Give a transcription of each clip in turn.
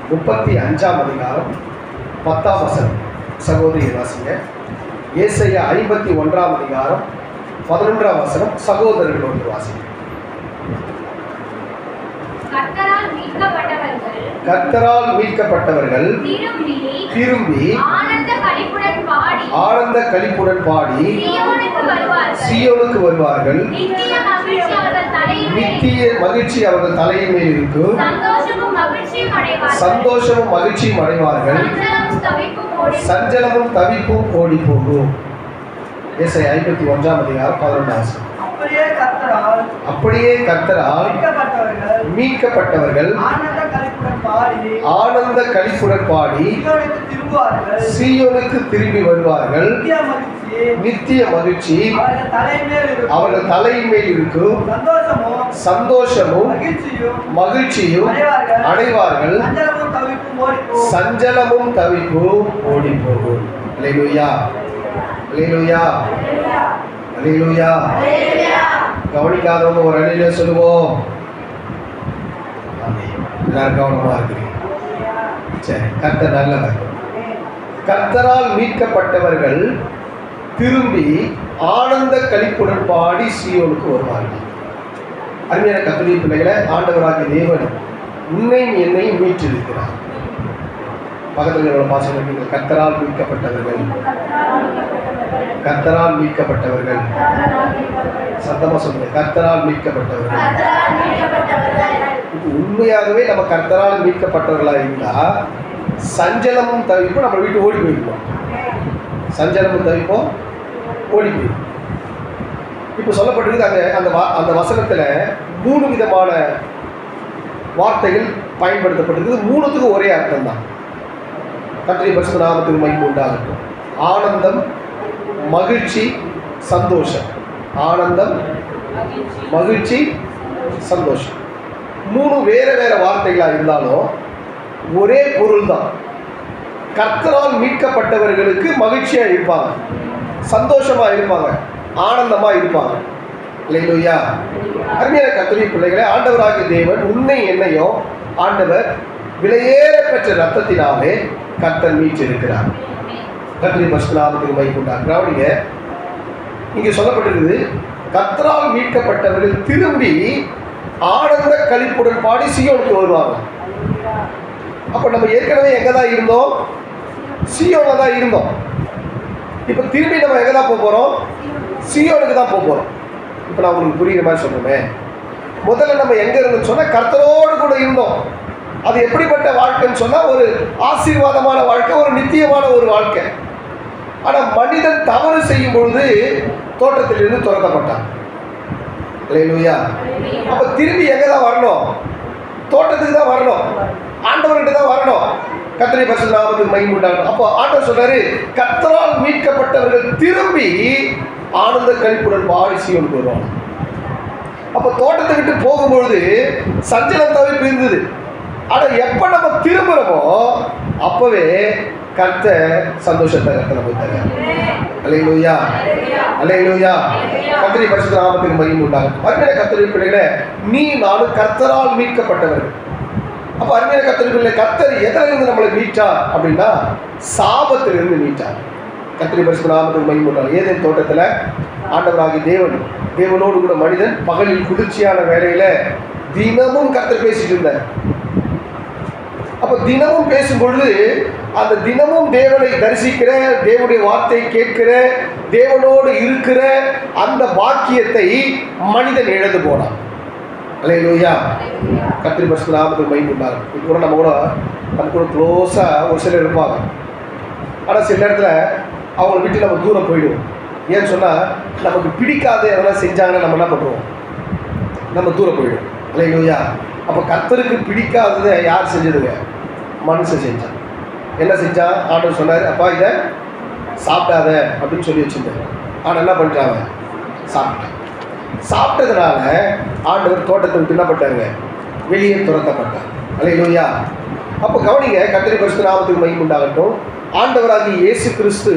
35 அதிகாரம் 10ஆம் வசனம். சகோதரி வாசிங்க. ஏசாயா 51ஆம் அதிகாரம் 11ஆம் வசனம். சகோதரர்கள் ஒன்று வாசிங்க. கர்த்தரால் மீட்கப்பட்டவர்கள் திரும்பி ஆனந்த களிப்புடன் பாடி சீயோனுக்கு வருவார்கள். நித்திய மகிழ்ச்சி அவர்கள் தலையின் மேல் இருக்கும். சந்தோஷமும் மகிழ்ச்சியும் அடைவார்கள். சஞ்சலமும் தவிப்பும் ஓடி போகும். ஏசாயா 51ஆம் அதிகாரம் 11ஆம் வசனம். அப்படியே கர்த்தரால் மீட்கப்பட்டவர்கள் ஆனந்த களிப்புடன் பாடி சீயோனுக்கு திரும்பி வருவார்கள். நித்திய மகிழ்ச்சி அவர்கள் தலையின் மேல் இருக்கும். சந்தோஷமும் மகிழ்ச்சியும் அடைவார்கள். சஞ்சலமும் தவிப்பும் ஓடி போகும். அல்லேலூயா, அல்லேலூயா, அல்லேலூயா. கவனிக்காதவங்க ஒரு அலையில சொல்லுவோம். எல்லாரும் கவனமா இருக்கிறீங்க. சரி, கர்த்தர் நல்லவர். கர்த்தரால் மீட்கப்பட்டவர்கள் திரும்பி ஆனந்த களிப்புடன் பாடி சீயோனுக்கு வருவார்கள். அருமையான கர்த்தருடைய பிள்ளைகளை, ஆண்டவராகிய தேவன் உன்னையும் என்னையும் மீட்டிருக்கிறார். பக்கத்தில் உள்ள பாசனம், கர்த்தரால் மீட்கப்பட்டவர்கள், கர்த்தரால் மீட்கப்பட்டவர்கள். சத்தமா சொல்லுங்க, கர்த்தரால் மீட்கப்பட்டவர்கள். உண்மையாகவே நம்ம கர்த்தரால் மீட்கப்பட்டவர்களா இருந்தா சஞ்சலமும் தவிப்பும் நம்ம வீட்டு ஓடி போயிருப்போம். சஞ்சலமும் தவிப்போம் ஓடி போயிருப்போம். இப்போ சொல்லப்பட்டிருக்கு அந்த வசனத்தில் 3 விதமான வார்த்தைகள் பயன்படுத்தப்பட்டிருக்கு. 3த்துக்கும் ஒரே அர்த்தம் தான். கர்த்தருடைய பரிசுத்த நாமத்துக்கு மகிமை உண்டாகட்டும். ஆனந்தம், மகிழ்ச்சி, சந்தோஷம். ஆனந்தம், மகிழ்ச்சி, சந்தோஷம். 3 வேற வேற வார்த்தைகளாக இருந்தாலும் ஒரே பொருள் தான். கர்த்தரால் மீட்கப்பட்டவர்களுக்கு மகிழ்ச்சியாக இருப்பாங்க, சந்தோஷமாக இருப்பாங்க, ஆனந்தமாக இருப்பாங்க. அல்லேலூயா. அருமையான கர்த்தருடைய பிள்ளைகளே, ஆண்டவராகிய தேவன் உன்னை என்னையும் ஆண்டவர் விலையேற பெற்ற ரத்தத்தினாலே கர்த்தர் மீட்டிருக்கிறார். கர்த்தருடைய பரிசுத்த நாமத்துக்கு மகிமை உண்டாகட்டும். கவனிங்க, இங்கே சொல்லப்பட்டிருக்குது, கர்த்தரால் மீட்கப்பட்டவர்கள் திரும்பி ஆனந்த களிப்புடன் பாடி சீயோனுக்கு வருவாங்க. அப்போ நம்ம ஏற்கனவே எங்கே தான் இருந்தோம்? சீயோனில் தான் இருந்தோம். இப்போ திரும்பி நம்ம எங்கே தான் போக போகிறோம்? சீயோனுக்கு தான் போக போகிறோம். இப்போ நான் உங்களுக்கு புரியுற மாதிரி சொல்கிறேன். முதல்ல நம்ம எங்கே இருந்தோம்னு சொன்னால் கர்த்தரோடு கூட இருந்தோம். அது எப்படிப்பட்ட வாழ்க்கைன்னு சொன்னால் ஒரு ஆசீர்வாதமான வாழ்க்கை, ஒரு நித்தியமான ஒரு வாழ்க்கை. ஆனால் மனிதன் தவறு செய்யும் பொழுது தோட்டத்திலிருந்து துரத்தப்பட்டான். அல்லேலூயா. அப்போ திரும்பி எங்கே தான் வரணும்? தோட்டத்துக்கு தான் வரணும், ஆண்டவர்கிட்ட தான் வரணும். கர்த்தருடைய பரிசுத்த நாமத்துக்கு மகிமை உண்டாகட்டும். அப்போ ஆண்டவர் சொல்றாரு, கர்த்தரால் மீட்கப்பட்டவர்கள் திரும்பி ஆனந்த களிப்புடன் பாடி சீயோனுக்கு வருவாங்க. அப்போ தோட்டத்தை விட்டு போகும்பொழுது சஞ்சலம் தவிர்ப்பு இருந்தது. ஆனால் எப்போ நம்ம திரும்புகிறோமோ அப்போவே கர்த்தர் சந்தோஷத்தை கர்த்தர் நமக்கு தரார். அல்லேலூயா, அல்லேலூயா. கர்த்தருடைய பரிசுத்த நாமத்துக்கு மகிமை உண்டாகட்டும். அருமையான கர்த்தருடைய பிள்ளைகளே, நீ நானும் கர்த்தரால் மீட்கப்பட்டவர்கள். அப்போ அருமையான கர்த்தருடைய பிள்ளை, கர்த்தர் எதிலிருந்து நம்மளை மீட்டார் அப்படின்னா சாபத்திலிருந்து மீட்டார். கர்த்தருடைய பரிசுத்த நாமத்துக்கு மகிமை உண்டாகட்டும். ஏதேன் தோட்டத்தில் ஆண்டவராகிய தேவனோடு கூட மனிதன் பகலில் குளிர்ச்சியான வேலையில் தினமும் கர்த்தர் பேசிட்டு இருந்தார். அப்போ தினமும் பேசும் பொழுது அந்த தினமும் தேவனை தரிசிக்கிற, தேவனுடைய வார்த்தையை கேட்கிற, தேவனோடு இருக்கிற அந்த பாக்கியத்தை மனிதன் இழந்து போனான். அல்லேலூயா. கர்த்தருடைய பரிசுத்த நாமத்துக்கு மகிமை உண்டாகட்டும். இப்போ கூட நம்ம கூட க்ளோஸாக ஒரு சிலர் இருப்பாங்க. ஆனால் சில நேரத்தில் அவங்கள விட்டு நம்ம தூரம் போயிடுவோம். ஏன்னு சொன்னால் நமக்கு பிடிக்காத எதனா செஞ்சாங்கன்னா நம்ம என்ன பண்ணுவோம்? நம்ம தூரம் போயிடுவோம். அல்லேலூயா. அப்போ கர்த்தருக்கு பிடிக்காததை யார் செஞ்சதுங்க? மனுஷன் செஞ்சான். என்ன செஞ்சான்? ஆண்டவர் சொன்னார், அப்பா இதை சாப்பிடாத அப்படின்னு சொல்லி வச்சுருந்தாங்க. ஆனால் என்ன பண்ணுறாங்க? சாப்பிட்டாங்க. சாப்பிட்டதுனால ஆண்டவர் தோட்டத்தை விட்டு என்ன பண்ணாங்க? வெளியே துரத்தப்பட்டார். அல்லேலூயா. அப்போ கவனிங்க, கர்த்தருடைய பரிசுத்த நாமத்துக்கு மகிமை உண்டாகட்டும். ஆண்டவராகிய இயேசு கிறிஸ்து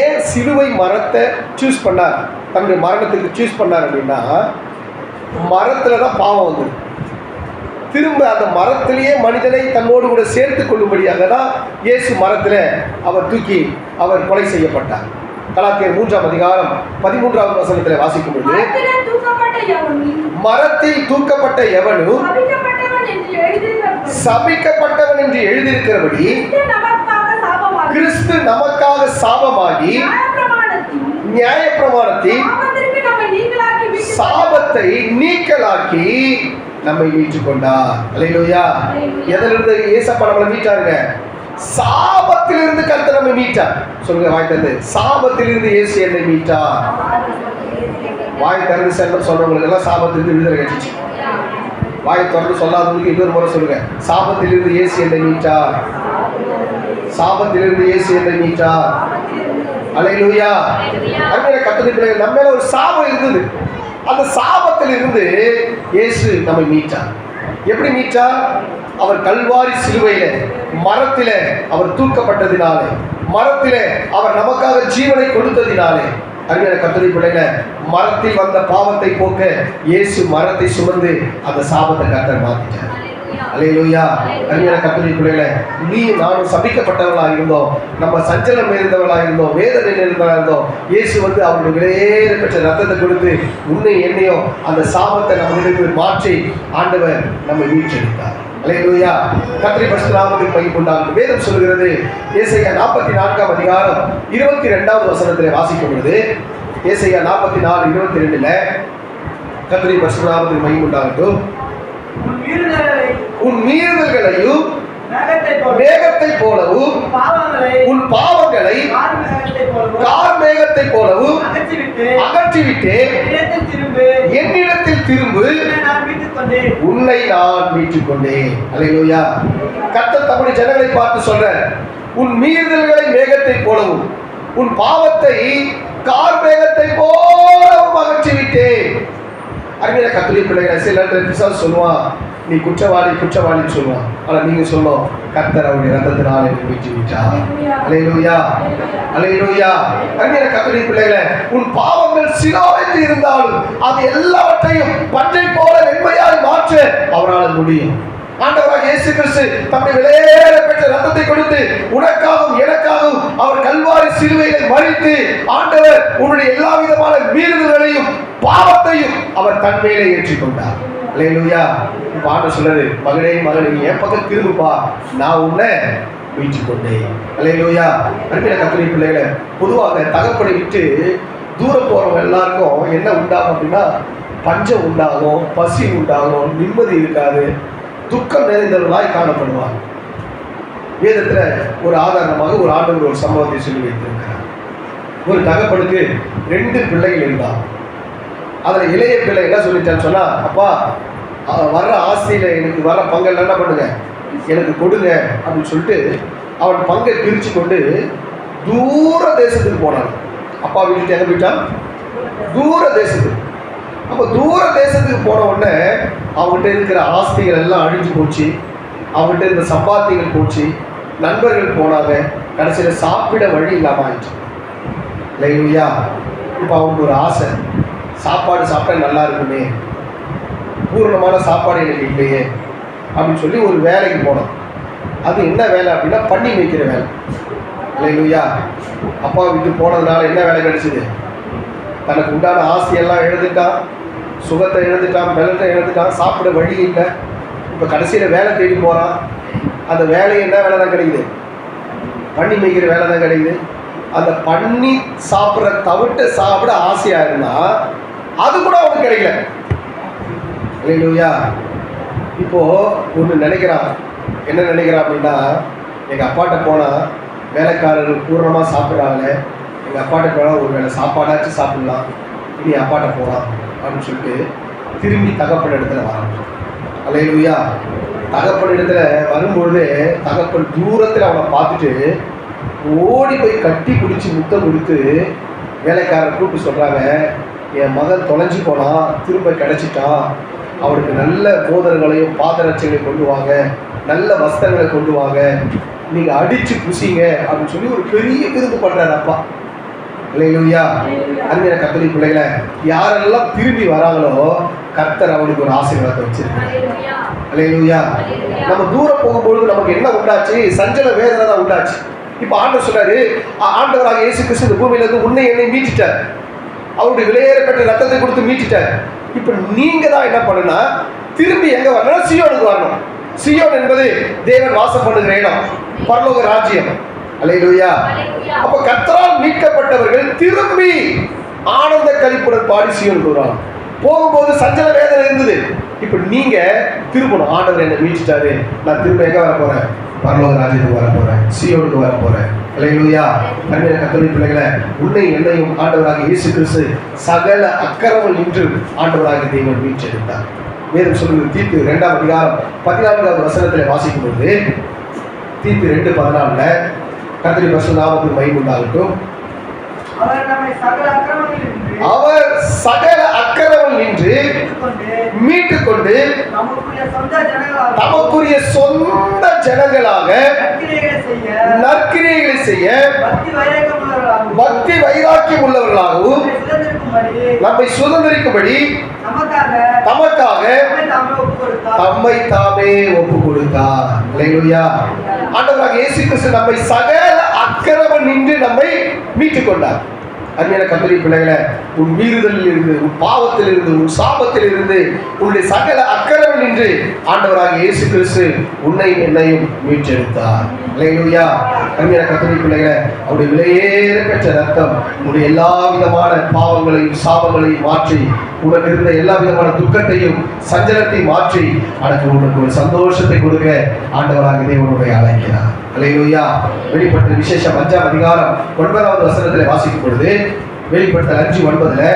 ஏன் சிலுவை மரத்தை சூஸ் பண்ணார், தன்னுடைய மரணத்துக்கு சூஸ் பண்ணார் அப்படின்னா, மரத்தில் தான் பாவம் வந்தது. திரும்ப அந்த மரத்திலேயே மனிதனை தன்னோடு கூட சேர்த்து கொள்ளும்படியாக தான் இயேசு மரத்தில் அவர் கொலை செய்யப்பட்டார். கலாத்தியர் 3ஆம் அதிகாரம் 13வது வசனத்தில் வாசிக்கும் பொழுது, மரத்தில் தூக்கப்பட்ட எவனும் சபிக்கப்பட்டவன் என்று எழுதியிருக்கிறபடி கிறிஸ்து நமக்காக சாபமாகி நியாயப்பிரமாணத்தின் சாபத்தை நீக்கலாக்கி நம்மை மீட்டுக் கொண்டார். அல்லேலூயா. எதிலிருந்து ஏசப்பா நம்மளை மீட்டாருங்க? சாபத்திலிருந்து கர்த்தர் நம்மை மீட்டார். சொல்லுங்க வாய் திறந்து, சாபத்திலிருந்து இயேசு என்னை மீட்டார். வாய் திறந்து சொன்னவங்களுக்கு எல்லாம் சாபத்திலிருந்து விடுதலை கிடைச்சிச்சு. வாய் திறந்து சொல்லாதவங்களுக்கு இன்னொரு முறை சொல்லுங்க, சாபத்திலிருந்து இயேசு என்னை மீட்டார். சாபத்திலிருந்து இயேசு என்னை மீட்டார். அல்லேலூயா. அருமையான கர்த்தருடைய பிள்ளைகள், நம்ம மேல ஒரு சாபம் இருந்தது. அந்த சாபத்தில் இருந்து இயேசு நம்மை மீட்டார். எப்படி மீட்டார்? அவர் கல்வாரி சிலுவையில மரத்தில அவர் தூக்கப்பட்டதினாலே, மரத்தில அவர் நமக்காக ஜீவனை கொடுத்ததினாலே. அருமையான கர்த்தருடைய பிள்ளைகளே, மரத்தில் வந்த பாவத்தை போக்க இயேசு மரத்தை சுமந்து அந்த சாபத்தை கர்த்தர் மாத்திட்டார். அல்லேலூயா. அருமையான கர்த்தருடைய பிள்ளைகளே, நீ நானும் சபிக்கப்பட்டவர்களாக இருந்தோம், நம்ம சஞ்சலம் இருந்தவர்களாக இருந்தோம், வேதனை இருந்தவர்களாக இருந்தோம். இயேசு அவருடைய விலையேற பெற்ற ரத்தத்தை கொடுத்து உன்னை என்னையும் அந்த சாபத்தை நம்மளுக்கு மாற்றி ஆண்டவர் நம்மை மீட்டெடுத்தார். அல்லேலூயா. கர்த்தருடைய பரிசுத்த நாமத்துக்கு மகிமை உண்டாகட்டும். வேதம் சொல்கிறது, ஏசாயா 44ஆம் அதிகாரம் 22வது வசனத்திலே வாசிக்கும் பொழுது, ஏசாயா 44:22 கர்த்தருடைய பரிசுத்த நாமத்துக்கு மகிமை உண்டாகட்டும். உன் மீறுதல்களையும் மேகத்தை போலவும் உன் பாவங்களை கார்மேகத்தை போலவும் அகற்றிவிட்டு என்னிடத்தில் திரும்பு, உன்னை நான் மீட்டுக் கொண்டேன். அல்லேலூயா. கர்த்தர் தம்முடைய ஜனங்களை பார்த்து சொல்ற, உன் மீறுதல்களை மேகத்தை போலவும் உன் பாவத்தை கார்மேகத்தை போலவும் அகற்றிவிட்டேன். அருமையான கர்த்தருடைய பிள்ளைகளை, சில சொல்லுவான், நீ குற்றவாளின்னு சொல்லுவான். ஆனா நீங்க சொல்லும், கர்த்தர் அவருடைய ரத்தத்தினால் என்னை மீட்டு விட்டார். அல்லேலூயா. அல்லேலூயா. அருமையான கர்த்தருடைய பிள்ளைகளை, உன் பாவங்கள் சிலவற்று இருந்தாலும் அது எல்லாவற்றையும் பஞ்சை போல வெண்மையாய் மாற்ற அவரால் முடியும். ஆண்டவராக இயேசு கிறிஸ்து தம்முடைய விலையேற பெற்ற ரத்தத்தை கொடுத்து உனக்காகவும் எனக்காகவும் அவர் கல்வாரி சிலுவையிலே மரித்து, ஆண்டவர் உன்னுடைய எல்லா விதமான மீறுதல்களையும் பாவத்தையும் அவர் தன் மேலே ஏற்றுக்கொண்டார். அல்லேலூயா. இப்ப ஆண்டவர் சொல்றாரு, மகனே மகனே என் பக்கம் திரும்புப்பா, நான் உன்னை மீட்டுக் கொண்டேன். அல்லேலூயா. அருமையான கர்த்தருடைய பிள்ளைகளை, பொதுவாக தகப்பனை விட்டு தூரம் போறவங்க எல்லாருக்கும் என்ன உண்டாகும் அப்படின்னா, பஞ்சம் உண்டாகும், பசி உண்டாகும், நிம்மதி இருக்காது, துக்கம் நிறைந்தவர்களாய் காணப்படுவார். வேதத்துல ஒரு ஆதாரமாக ஒரு ஆண்டவர் ஒரு சம்பவத்தை சொல்லி வைத்திருக்கிறார். ஒரு தகப்பனுக்கு 2 பிள்ளைகள் இருந்தார். அதுல இளைய பிள்ளை என்ன சொல்லிட்டான்னு சொன்னா, அப்பா வர்ற ஆசையில எனக்கு வர்ற பங்கல் என்ன பண்ணுங்க, எனக்கு கொடுங்க அப்படின்னு சொல்லிட்டு அவன் பங்கை பிரிச்சு கொண்டு தூர தேசத்துக்கு போனான். அப்பா வீட்டுக்கு எங்க போயிட்டான்? தூர தேசத்துக்கு. அப்போ தூர தேசத்துக்கு போன உடனே அவங்ககிட்ட இருக்கிற ஆஸ்திகள் எல்லாம் அழிஞ்சு போச்சு, அவங்ககிட்ட இருந்த சம்பாத்திகள் போச்சு, நண்பர்கள் போனாங்க, கடைசியில் சாப்பிட வழி இல்லாமல் ஆயிடுச்சு. இல்லையா? இப்போ அவங்களுக்கு ஒரு ஆசை, சாப்பாடு சாப்பிட்டா நல்லா இருக்குமே, பூர்ணமான சாப்பாடு எனக்கு இல்லையே அப்படின்னு சொல்லி ஒரு வேலைக்கு போனோம். அது என்ன வேலை அப்படின்னா, பண்ணி வைக்கிற வேலை. இல்லையா? அப்பா விட்டு போனதுனால என்ன வேலை கிடைச்சிது? தனக்கு உண்டான ஆசையெல்லாம் இழந்துட்டான், சுகத்தை இழந்துட்டான், பலத்தை இழந்துட்டான், சாப்பிட வழி இல்லை. இப்போ கடைசியில் வேலை தேடி போகிறான். அந்த வேலை என்ன வேலை தான் கிடைக்குது? பண்ணி வைக்கிற வேலை தான் கிடைக்குது. அந்த பண்ணி சாப்பிட்ற தவிட்டு சாப்பிட ஆசையாக இருந்தால் அது கூட அவனுக்கு கிடைக்கல. இல்லையா? இப்போது ஒன்று நினைக்கிறான். என்ன நினைக்கிறான் அப்படின்னா, எங்கள் அப்பாட்ட போனால் வேலைக்காரர்கள் பூர்ணமாக சாப்பிட்றாங்க, எங்கள் அப்பாட்ட போனால் ஒரு வேளை சாப்பாடாச்சும் சாப்பிட்லாம், இனி அப்பாட்ட போகலாம் அப்படின்னு சொல்லிட்டு திரும்பி தகப்பன் இடத்துல வரான். அல்லேலூயா. தகப்பன் இடத்துல வரும்பொழுதே தகப்பன் தூரத்தில் அவனை பார்த்துட்டு ஓடி போய் கட்டி பிடிச்சி முத்தம் கொடுத்து வேலைக்காரர் கூப்பிட்டு சொல்கிறாங்க, என் மகன் தொலைஞ்சி போனான், திரும்ப கிடச்சிட்டான், அவனுக்கு நல்ல மோதிரங்களையும் பாதரட்சைகளையும் கொண்டு வாங்க, நல்ல வஸ்திரங்களை கொண்டு வாங்க, நீங்கள் அடித்து புசிங்க அப்படின்னு சொல்லி ஒரு பெரிய விருந்து பண்ணுறாரு அப்பா. அல்லேலூயா. அன்பின் கர்த்தருடைய பிள்ளைகளை, யாரெல்லாம் திரும்பி வராங்களோ கர்த்தர் அவனுக்கு ஒரு ஆசீர்வாதத்தை வச்சிருக்கார். அல்லேலூயா. நம்ம தூரம் போகும்பொழுது நமக்கு என்ன உண்டாச்சு? சஞ்சல வேதனை தான் உண்டாச்சு. இப்ப ஆண்டவர் சொல்றாரு, ஆண்டவராக இயேசு கிறிஸ்து இந்த பூமியில இருந்து உன்னை என்னை மீட்டுட்டார். அவருடைய விலையேறப்பட்ட ரத்தத்தை கொடுத்து மீட்டுட்டார். இப்ப நீங்க தான் என்ன பண்ணுனா, திரும்பி எங்க வரணும்? சீயோனுக்கு வரணும். சீயோன் என்பது தேவன் வாசம் பண்ணுகிற இடம், பரலோக ராஜ்யம். அல்லேலூயா. அப்ப கர்த்தரால் மீட்கப்பட்டவர்கள் திரும்பி ஆனந்த களிப்புடன் பாடி சீயோனுக்கு வருவாங்க. போகும்போது சஞ்சல வேதனை இருந்தது. இப்ப நீங்க திரும்பணும். ஆண்டவர் என்னை மீட்டுட்டாரு, நான் திரும்ப எங்க வர போறேன்? பரலோக ராஜ்யத்துக்கு வர போறேன், சீயோனுக்கு வர போறேன். அல்லேலூயா. அன்பின் கர்த்தருடைய பிள்ளைகளை, உன்னை என்னையும் ஆண்டவராக இயேசு கிறிஸ்து சகல அக்கிரமம் நின்று ஆண்டவராக தேவன் மீட்டெடுத்தார். வேதம் சொல்லுவது தீத்து 2ஆம் அதிகாரம் 14வது வசனத்தில் வாசிக்கும் பொழுது, தீத்து 2:14 கர்த்தருடைய பரிசுத்த நாமத்துக்கு மகிமை உண்டாகட்டும். அவர் சகல அக்கிரமம் நின்று மீட்டுக்கொண்டு தமக்குரிய சொந்த ஜனங்களாக நற்கிரியைகளை செய்ய பக்தி வைராக்கியம் உள்ளவர்களாகவும் நம்மை சுதந்திரிக்கும்படி தமக்காக தம்மை தாமே ஒப்பு கொடுத்தார். அல்லேலூயா. ஆண்டவராக இயேசு கிறிஸ்து நம்மை சகல அக்கிரமம் நின்று நம்மை மீட்டுக் கொண்டார். அன்பின் கர்த்தருடைய பிள்ளைகளை, உன் மீறுதலில் இருந்து, உன் பாவத்தில் இருந்து, உன் சாபத்தில் இருந்து, உன்னுடைய சகல அக்கிரமம் நின்று ஆண்டவராக இயேசு கிறிஸ்து உன்னை என்னையும் மீட்டெடுத்தார். அல்லேலூயா. அன்பின் கர்த்தருடைய பிள்ளைகளை, அவருடைய விலையேற பெற்ற ரத்தம் உன்னுடைய எல்லா விதமான பாவங்களையும் சாபங்களையும் மாற்றி, உனக்கு இருந்த எல்லா விதமான துக்கத்தையும் சஞ்சலத்தையும் மாற்றி உனக்கு ஒரு சந்தோஷத்தை கொடுக்க ஆண்டவராக தேவனுடைய அழைக்கிறார். அல்லேலூயா. வெளிப்படுத்த விசேஷம் 5ஆம் அதிகாரம் 9வது வசனத்தில் வாசிக்கும் பொழுது, வெளிப்படுத்த 5:9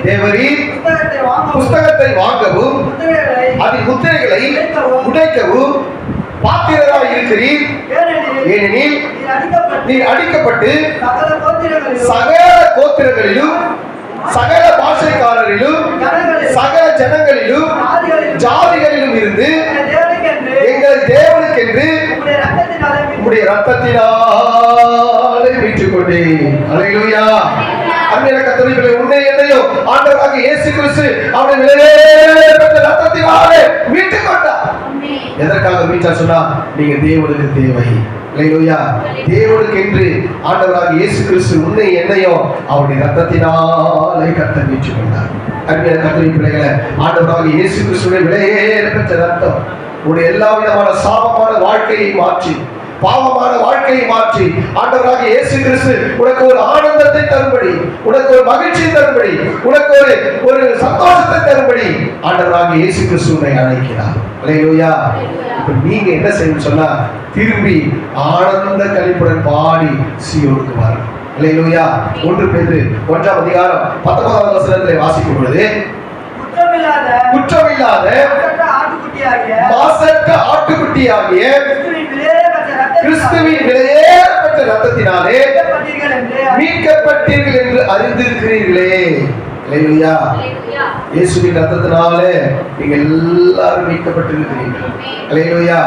தேவரீர் புஸ்தகத்தை வாங்கவும் அதில் முத்திரைகளை உடைக்கவும் பாத்திரராய் இருக்கிறீர். ஏனெனில் நீர் அடிக்கப்பட்டு சகல கோத்திரங்களிலும் சகல பாஷைக்காரரிலும் சகல ஜனங்களிலும் ஜாதிகளிலும் இருந்து எங்கள் தேவனுக்கென்று உம்முடைய ரத்தத்தினாலே மீட்டுக் கொண்டீர். அல்லேலூயா. அன்பின் கர்த்தருடைய பிள்ளைகளே, உன்னை என்னையும் ஆண்டவராக இயேசு கிறிஸ்து அவருடைய விலையேற பெற்ற ரத்தத்தினாலே மீட்டுக் கொண்டார். எதற்காக மீட்டார் சொன்னா, நீங்க தேவனுக்கு தேவை. அல்லேலூயா. தேவனுக்கு என்று ஆண்டவராக இயேசு கிறிஸ்து உன்னை என்னையும் அவருடைய ரத்தத்தினாலே கர்த்தர் மீட்டுக் கொண்டார். அன்பின் கர்த்தருடைய பிள்ளைகளே, ஆண்டவராக இயேசு கிறிஸ்துவின் விலையேற பெற்ற ரத்தம் உன்னுடைய எல்லா விதமான சாபமான வாழ்க்கையை மாற்றி, பாவமான வாழ்க்கையை மாற்றி, ஆண்டவராக இயேசு கிறிஸ்து உனக்கு ஒரு ஆனந்தத்தை தரும்படி, உனக்கு ஒரு மகிழ்ச்சியை தரும்படி, உனக்கு ஒரு சந்தோஷத்தை தரும்படி ஆண்டவராக இயேசு கிறிஸ்து உன்னை அழைக்கிறார். அல்லேலூயா. இப்ப நீங்க என்ன செய்யணும் சொன்னா, திரும்பி ஆனந்த களிப்புடன் பாடி சீயோனுக்கு வரணும். அல்லேலூயா. 1 பேதுரு 1ஆம் அதிகாரம் 19வது வசனத்தை வாசிக்கும் பொழுது, குற்றமில்லாத மாசற்ற ஆட்டுக்குட்டியாகிய கிறிஸ்துவின் விலையேறப்பட்ட ரத்தத்தினாலே மீட்கப்பட்டீர்கள் என்று அறிந்திருக்கிறீர்களே. அல்லேலூயா. இயேசுவின் ரத்தத்தினாலே நீங்க எல்லாரும் மீட்கப்பட்டிருக்கிறீர்கள். அல்லேலூயா.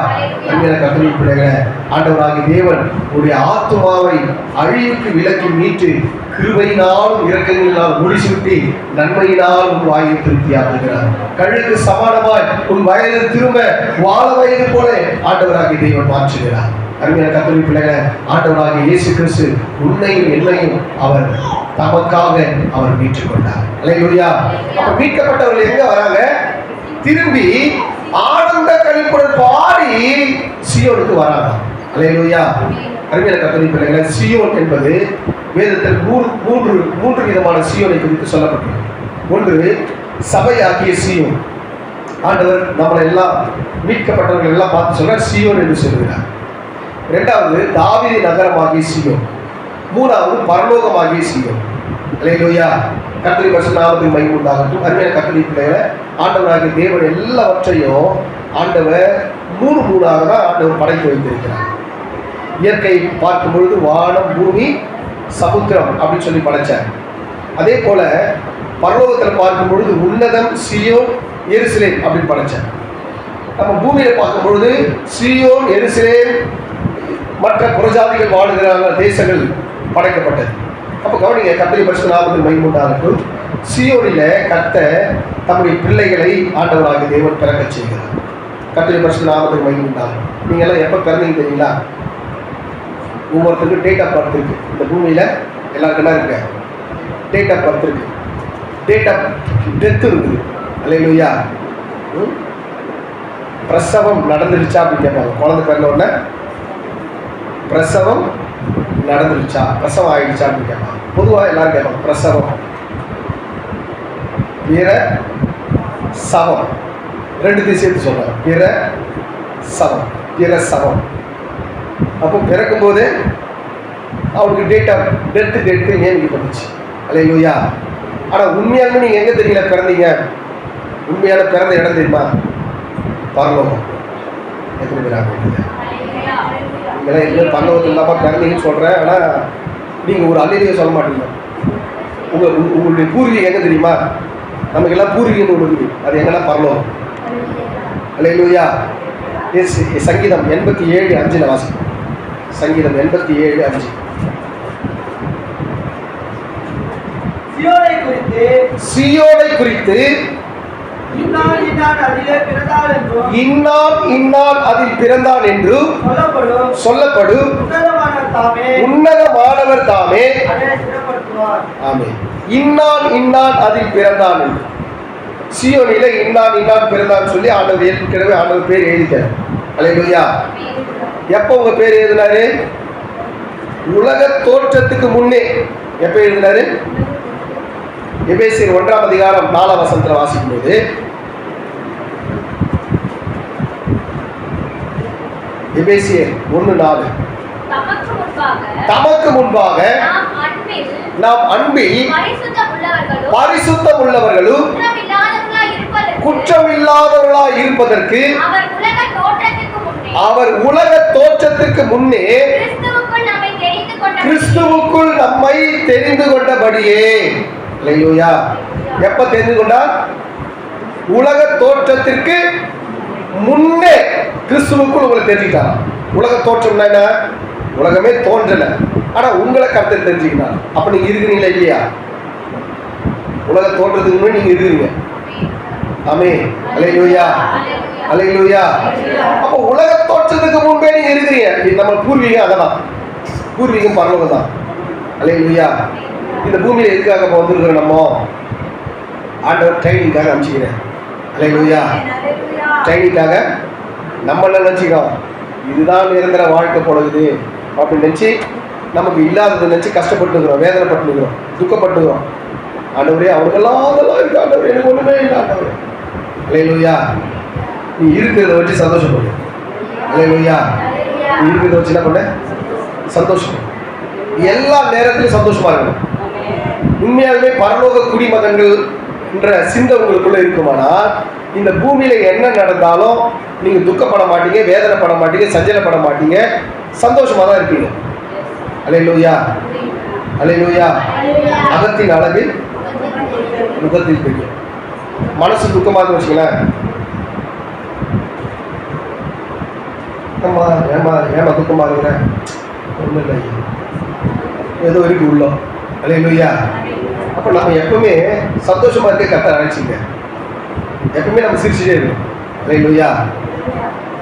அன்பின் கர்த்தருடைய பிள்ளைகளே, ஆண்டவராகிய தேவன் உடைய ஆத்துமாவை அழிவுக்கு விலக்கி மீட்டு கிருபையினாலும் இரக்கங்களினால் முடிசூட்டி நன்மையினால் உன் வாயை திருப்தியாக்குகிறார். கழுகு சமானமாய் உன் வயது திரும்ப வாழ வயது போல ஆண்டவராகிய தேவன் மாற்றுகிறார். அருமையான கர்த்தருடைய பிள்ளைகளே, ஆண்டவராகிய இயேசு கிறிஸ்து உன்னையும் என்னையும் அவர் தமக்காக அவர் மீட்டுக் கொண்டார். அல்லேலூயா. அப்ப மீட்கப்பட்டவர்கள் எங்க வராங்க? திரும்பி ஆனந்த களிப்புடன் பாடி சீயோனுக்கு வராங்க. அல்லேலூயா. அருமையான கர்த்தருடைய பிள்ளைகளே, சீயோன் என்பது வேதத்தில் மூன்று விதமான சீயோனை குறித்து சொல்லப்பட்டுள்ளது. ஒன்று சபையாகிய சீயோன். ஆண்டவர் நம்மளை எல்லாம் மீட்கப்பட்டவர்கள் எல்லாம் பார்த்து சொல்ற சீயோன் என்று சொல்கிறார். இரண்டாவது தாவீது நகரமாகிய சீயோன். மூணாவது பரலோகமாகிய சீயோன். அல்லேலூயா. கர்த்தருடைய பரிசுத்த நாமத்துக்கு மகிமை உண்டாகட்டும். அருமையான கர்த்தருடைய பிள்ளைகளே, ஆண்டவராகிய தேவன் எல்லாவற்றையும் ஆண்டவர் மூணாக தான் ஆண்டவர் படைத்து வைத்திருக்கிறார். இயற்கை பார்க்கும் பொழுது வானம், பூமி, சமுத்திரம் அப்படின்னு சொல்லி படைச்சார். அதே போல பரலோகத்தில் பார்க்கும் பொழுது உன்னதம், சீயோன், எருசலேம் அப்படின்னு படைச்சார். நம்ம பூமியில பார்க்கும் பொழுது சீயோன், எருசலேம், மற்ற புறஜாதிகள் வாழுகிறாங்க தேசங்கள் படைக்கப்பட்டது. அப்போ கவனிங்க, கர்த்தருடைய பரிசுத்த நாமத்துக்கு மகிமை உண்டாகட்டும். சீயோனிலே கர்த்தர் தம்முடைய பிள்ளைகளை ஆண்டவராகிய தேவன் பிறக்கச் செய்கிறார். கர்த்தருடைய பரிசுத்த நாமத்துக்கு மகிமை உண்டாகும். நீங்கள் எல்லாம் எப்போ பிறந்தீங்க தெரியுங்களா? ஒவ்வொருத்தருக்கும் டேட் ஆஃப் பர்த் இருக்குது. இந்த பூமியில் எல்லாருக்குன்னா இருக்கு டேட் ஆஃப் பர்த் இருக்குது, டேட் ஆஃப் டெத் இருக்குது. அல்லேலூயா. பிரசவம் நடந்துருச்சா அப்படின்னு கேட்பாங்க. குழந்தை பிறந்த உடனே பிரசவம் நடந்துருச்சா, பிரசவம் ஆயிடுச்சா அப்படின்னு கேட்பாங்க. பொதுவாக எல்லாரும் கேட்பாங்க பிரசவம், பிற சவம், ரெண்டுத்தையும் சேர்த்து சொல்றாங்க. பிற சவம், பிற சவம். அப்போ பிறக்கும் போது அவனுக்கு டேட் ஆஃப் டெத்து நியமிக்கப்பட்டுச்சு. அல்லேலூயா. ஆனால் உண்மையாலுமே நீங்கள் எங்கே தெரியல பிறந்தீங்க? உண்மையான பிறந்த இடம் தெரியுமா? பரலோகம். எத்தனை பேர் ஆகிட்டு இதெல்லாம் எதுவும் பரலோகத்தில் இல்லாமல் பிறந்தீங்கன்னு சொல்கிறேன். ஆனால் நீங்கள் ஒரு அல்லையிலேயே சொல்ல மாட்டீங்க. உங்களுடைய பூர்வீகம் எங்கே தெரியுமா? நமக்கெல்லாம் பூர்வீகம் ஒன்று இருக்குது. அது எங்கன்னா பரலோகம். அல்லேலூயா. சங்கீதம் 87:5 வாசிக்கும். சங்கீதம் 87:5. சீயோனை குறித்து இன்னான் அதில் பிறந்தான் என்று சொல்லப்படும் உன்னதமானவர் தாமே. ஆமென். இன்னான் அதில் பிறந்தான் என்று சீயோனில இன்னான் பிறந்தான் சொல்லி ஆண்டவர் ஏற்கனவே ஆண்டவர் பேர் எழுதிட்டார். அல்லேலூயா. எப்போ உங்க பேர் எழுதினாரு? உலக தோற்றத்துக்கு முன்னே. எப்ப எழுதினாரு? எபேசியர் 1:4 வாசிக்கும் போது எபேசியர் 1:4 தமக்கு முன்பாக நாம் அன்பில் பரிசுத்தம் உள்ளவர்களும் குற்றமில்லாதவர்களாய் இருப்பதற்கு அவர் உலக தோற்றத்திற்கு முன்னே கிறிஸ்துவுக்குள் நம்மை தெரிந்து கொண்டபடியே. அல்லேலூயா. எப்ப தெரிந்து கொண்டார்? உலக தோற்றத்திற்கு முன்னே கிறிஸ்துவுக்குள் உங்களை தெரிஞ்சுக்கிட்டார். உலக தோற்றம்னா என்ன? உலகமே தோன்றல, ஆனா உங்களை கர்த்தர் தெரிஞ்சுக்கிட்டார். அப்ப நீங்க இருக்கிறீங்களா இல்லையா? உலக தோற்றத்துக்கு முன்னே நீங்க இருக்கிறீங்க. ஆமென். அல்லேலூயா. அல்லேலூயா. அப்போ உலக தோற்றத்துக்கு முன்பே நீங்க இருக்கிறீங்க. நம்ம பூர்வீகம் அததான். பூர்வீகம் பரலோகம் தான். அல்லேலூயா. இந்த பூமியில எதுக்காக வந்திருக்கிறோம்? நம்ம ஆண்டவர் ட்ரைனிங்காக அனுப்பிச்சுக்கிறேன். அல்லேலூயா. ட்ரைனிங்காக நம்ம என்ன நினச்சிக்கிறோம்? இதுதான் நிரந்தர வாழ்க்கை போடுது அப்படின்னு நினச்சி நமக்கு இல்லாததை நினச்சி கஷ்டப்பட்டுக்கிறோம், வேதனைப்பட்டுக்கிறோம், துக்கப்பட்டுக்கிறோம். ஆண்டவரே அவனுக்கெல்லாம் அதெல்லாம் இருக்கு ஆண்டவர், எனக்கு ஒன்றுமே இல்லை ஆண்டவர். அல்லேலூயா. நீ இருக்கிறத வச்சு சந்தோஷப்படு. அல்லேலூயா. நீ இருக்கிறத வச்சு என்ன பண்ண? சந்தோஷம். எல்லா நேரத்திலும் சந்தோஷமா இருக்கணும். உண்மையாலுமே பரலோக குடிமகன்கள் என்ற சிந்தை உங்களுக்குள்ள இருக்குமானால் இந்த பூமியில என்ன நடந்தாலும் நீங்க துக்கப்பட மாட்டீங்க, வேதனைப்பட மாட்டீங்க, சஞ்சலப்பட மாட்டீங்க, சந்தோஷமா தான் இருப்பீங்க. அல்லேலூயா. அல்லேலூயா. அகத்தின் அழகு முகத்தில் தெரியும். மனசு துக்கமா இருந்து வச்சுங்களேன், ஏமா துக்கமா இருக்கிறேன், ஒன்றும் இல்லை, ஏதோ இருக்கு உள்ளோம். அல்லேலூயா. அப்போ நம்ம எப்பவுமே சந்தோஷமா இருக்க கர்த்தர் அழைச்சிங்க. எப்பவுமே நம்ம சிரிச்சுட்டே இருக்கணும். அல்லேலூயா.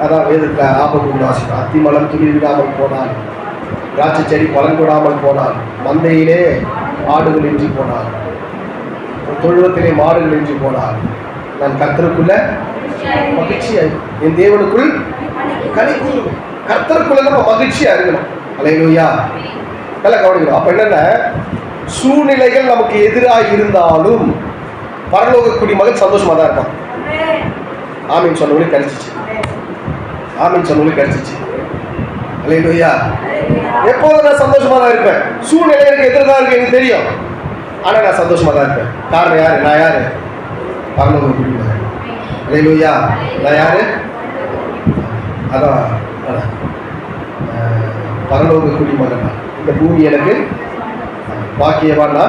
அதான் வேதத்தில் ஆபத்து வாசிக்கும். அத்திமலம் துளிர் விடாமல் போனால், திராட்சை செடி பலன் கொடாமல் போனால், மந்தையிலே ஆடுகள் இன்றி போனால், தொழுவத்திலே மாடுகள் இன்றி போனால், நான் கர்த்தருக்குள்ள மகிழ்ச்சியாய் என் தேவனுக்குள் கனி கூறுவேன். கர்த்தருக்குள்ள நம்ம மகிழ்ச்சியா இருக்கணும். அல்லேலூயா. நல்லா கவனிக்கணும். அப்ப என்னென்ன சூழ்நிலைகள் நமக்கு எதிராக இருந்தாலும் பரலோக குடிமகன் சந்தோஷமா தான் இருப்பான். ஆமீன் சொன்னவங்களுக்கு கிடைச்சிச்சு. ஆமீன் சொன்னவங்களுக்கு கிடைச்சிச்சு. அல்லேலூயா. எப்போதும் நான் சந்தோஷமா தான் இருப்பேன். சூழ்நிலை எனக்கு எதிராக இருக்கு எனக்கு தெரியும், ஆனா நான் சந்தோஷமா தான் இருப்பேன். காரணம் யாரு? நான் யாரு? பரலோக குடிமகன். அல்லேலூயா. நான் யாரு? அதான் பரலோக குடிமகன். இந்த பூமி எனக்கு பாக்கியவான்னா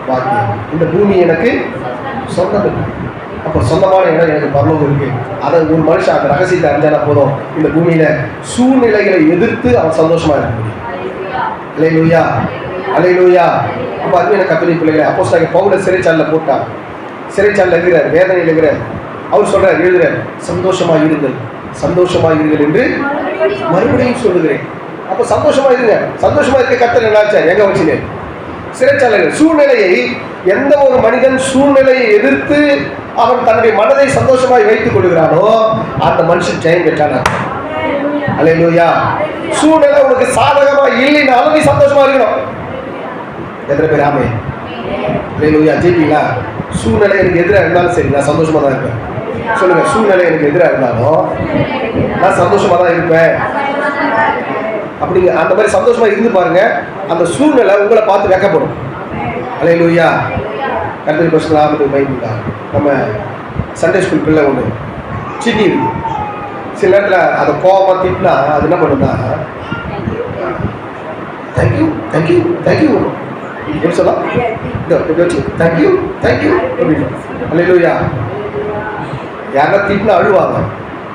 பாக்கியம். இந்த பூமி எனக்கு சொந்தம். அப்போ சொந்தமான இடம் எனக்கு பரலோகம் இருக்கு. அதை ஒரு மனுஷன் அந்த ரகசியத்தை அறிஞ்சானா போதும், இந்த பூமியில சூழ்நிலைகளை எதிர்த்து அவன் சந்தோஷமா இருக்க முடியும். அல்லேலூயா, அல்லேலூயா. அப்போ அருமையான கர்த்தருடைய பிள்ளைகளே, அப்போஸ்தலனாகிய பவுலை சிறைச்சாலையில் போட்டார். சிறைச்சாலையில் இருக்கிறார், வேதனையில் இருக்கிறார். அவர் சொல்றார், எழுதுறார், சந்தோஷமாக இருங்கள், சந்தோஷமாக இருங்கள் என்று மறுபடியும் சொல்லுகிறேன். அப்போ சந்தோஷமா இருங்க. சந்தோஷமா இருக்க கர்த்தர் என்னாச்சார்? எங்க வச்சுனேன்? சிறைச்சாலைகள். சூழ்நிலையை, எந்த ஒரு மனிதன் சூழ்நிலையை எதிர்த்து அவன் தன்னுடைய மனதை சந்தோஷமாய் வைத்துக் கொள்கிறானோ அந்த மனுஷன் ஜெயம் பெற்றான். அல்லேலூயா. சூழ்நிலை உனக்கு சாதகமா இல்லைனாலும் நீ சந்தோஷமா இருக்கணும். எத்தனை பேர் ஆமே? அல்லேலூயா. ஜெயிப்பீங்களா? சூழ்நிலை எனக்கு எதிராக இருந்தாலும் சரி, நான் சந்தோஷமா தான் இருப்பேன். சொல்லுங்க, சூழ்நிலை எனக்கு எதிராக இருந்தாலும் நான் சந்தோஷமா தான் இருப்பேன். அப்படிங்க அந்த மாதிரி சந்தோஷமா இருந்து பாருங்க. அந்த சூழ்நிலை உங்களை பார்த்து வெக்கப்படும். அல்லேலூயா. கர்த்தருடைய பரிசுத்த நாமத்துக்கு மகிமை. நம்ம சண்டே ஸ்கூல் பிள்ளை ஒன்று சின்னி இருக்கு. சில நேரத்தில் அதை கோபமாக திட்டினா அது என்ன பண்ணுன்னா, தேங்க்யூ தேங்க்யூ தேங்க்யூ எப்படி சொல்லலாம், இப்படி வச்சு தேங்க்யூ தேங்க்யூ அப்படின்னு. அல்லேலூயா. யாரா திட்டினா அழுவாங்க.